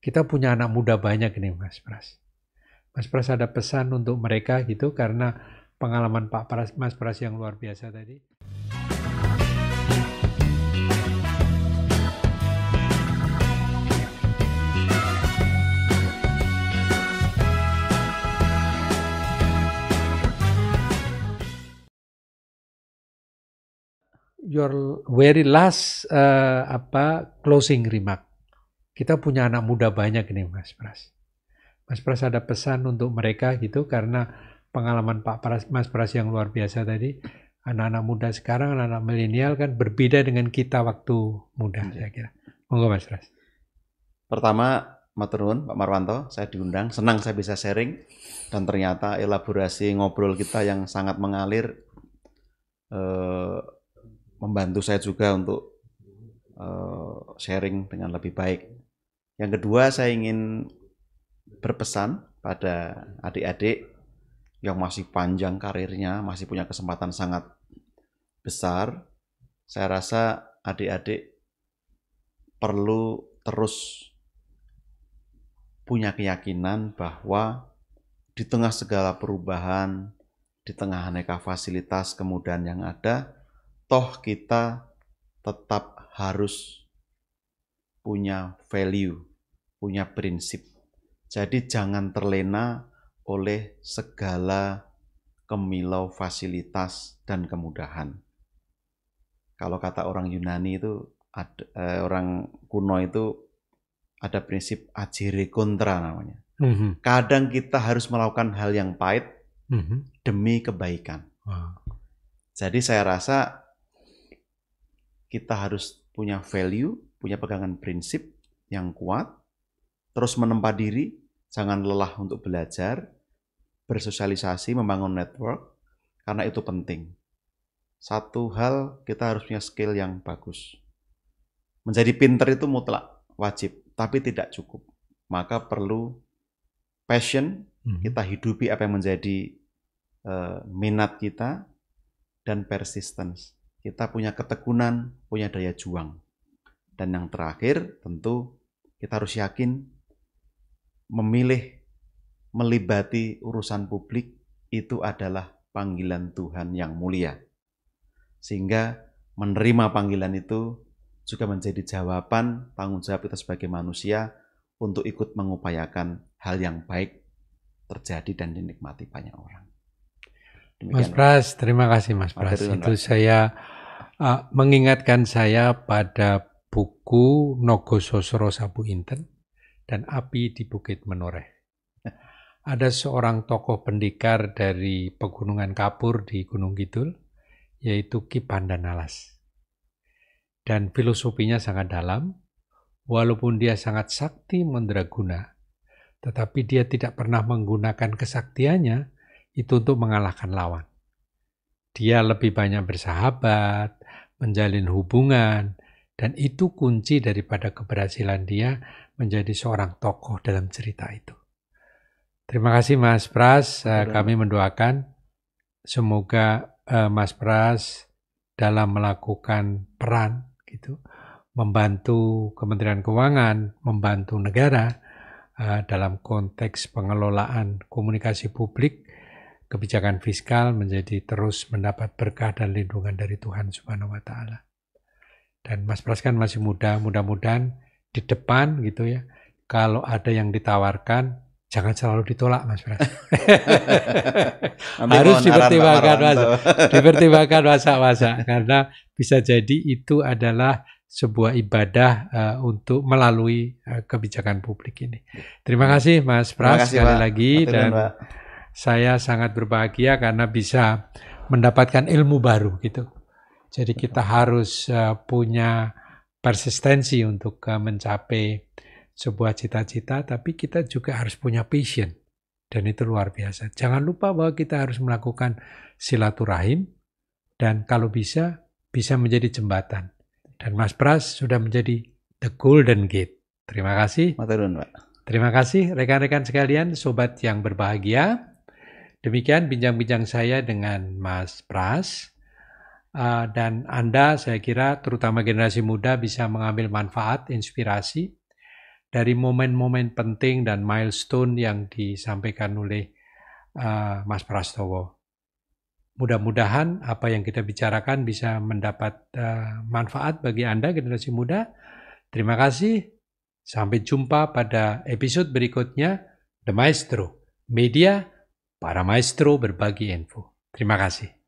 Kita punya anak muda banyak nih Mas Pras. Mas Pras ada pesan untuk mereka gitu karena pengalaman Mas Pras yang luar biasa tadi. Your very last closing remark. Kita punya anak muda banyak nih Mas Pras. Mas Pras ada pesan untuk mereka gitu karena pengalaman Mas Pras yang luar biasa tadi. Anak-anak muda sekarang, anak-anak milenial kan berbeda dengan kita waktu muda, saya kira. Monggo Mas Pras. Pertama, matur nuwun Pak Marwanto, saya diundang, senang saya bisa sharing dan ternyata elaborasi ngobrol kita yang sangat mengalir membantu saya juga untuk sharing dengan lebih baik. Yang kedua, saya ingin berpesan pada adik-adik yang masih panjang karirnya, masih punya kesempatan sangat besar. Saya rasa adik-adik perlu terus punya keyakinan bahwa di tengah segala perubahan, di tengah aneka fasilitas kemudahan yang ada, toh kita tetap harus punya value, punya prinsip. Jadi jangan terlena oleh segala kemilau fasilitas dan kemudahan. Kalau kata orang Yunani itu, orang kuno itu ada prinsip agere contra namanya. Kadang kita harus melakukan hal yang pahit demi kebaikan. Jadi saya rasa kita harus punya value, punya pegangan prinsip yang kuat, terus menempa diri, jangan lelah untuk belajar, bersosialisasi, membangun network, karena itu penting. Satu hal, kita harus punya skill yang bagus. Menjadi pinter itu mutlak, wajib, tapi tidak cukup. Maka perlu passion, kita hidupi apa yang menjadi minat kita, dan persistence. Kita punya ketekunan, punya daya juang. Dan yang terakhir, tentu kita harus yakin memilih, melibati urusan publik itu adalah panggilan Tuhan yang mulia. Sehingga menerima panggilan itu juga menjadi jawaban tanggung jawab kita sebagai manusia untuk ikut mengupayakan hal yang baik terjadi dan dinikmati banyak orang. Mas Pras, terima kasih Mas Pras. Itu saya mengingatkan saya pada buku Nogo Sosro Sabu Inten dan Api di Bukit Menoreh. Ada seorang tokoh pendekar dari Pegunungan Kapur di Gunung Kidul, yaitu Ki Pandanalas. Dan filosofinya sangat dalam, walaupun dia sangat sakti mandraguna, tetapi dia tidak pernah menggunakan kesaktiannya itu untuk mengalahkan lawan. Dia lebih banyak bersahabat, menjalin hubungan, dan itu kunci daripada keberhasilan dia menjadi seorang tokoh dalam cerita itu. Terima kasih Mas Pras, kami mendoakan semoga Mas Pras dalam melakukan peran gitu, membantu Kementerian Keuangan, membantu negara dalam konteks pengelolaan komunikasi publik, kebijakan fiskal menjadi terus mendapat berkah dan lindungan dari Tuhan Subhanahu wa Ta'ala. Dan Mas Pras kan masih muda, mudah-mudahan di depan gitu ya, kalau ada yang ditawarkan, jangan selalu ditolak Mas Pras. Harus dipertimbangkan masa-masa, karena bisa jadi itu adalah sebuah ibadah untuk melalui kebijakan publik ini. Terima kasih Mas Pras sekali lagi, dan saya sangat berbahagia karena bisa mendapatkan ilmu baru gitu. Jadi kita harus punya persistensi untuk mencapai sebuah cita-cita, tapi kita juga harus punya passion. Dan itu luar biasa. Jangan lupa bahwa kita harus melakukan silaturahim, dan kalau bisa menjadi jembatan. Dan Mas Pras sudah menjadi the golden gate. Terima kasih. Terima kasih rekan-rekan sekalian, sobat yang berbahagia. Demikian bincang-bincang saya dengan Mas Pras. Dan Anda, saya kira terutama generasi muda bisa mengambil manfaat, inspirasi dari momen-momen penting dan milestone yang disampaikan oleh Mas Prastowo. Mudah-mudahan apa yang kita bicarakan bisa mendapat manfaat bagi Anda, generasi muda. Terima kasih. Sampai jumpa pada episode berikutnya. The Maestro, media para maestro berbagi info. Terima kasih.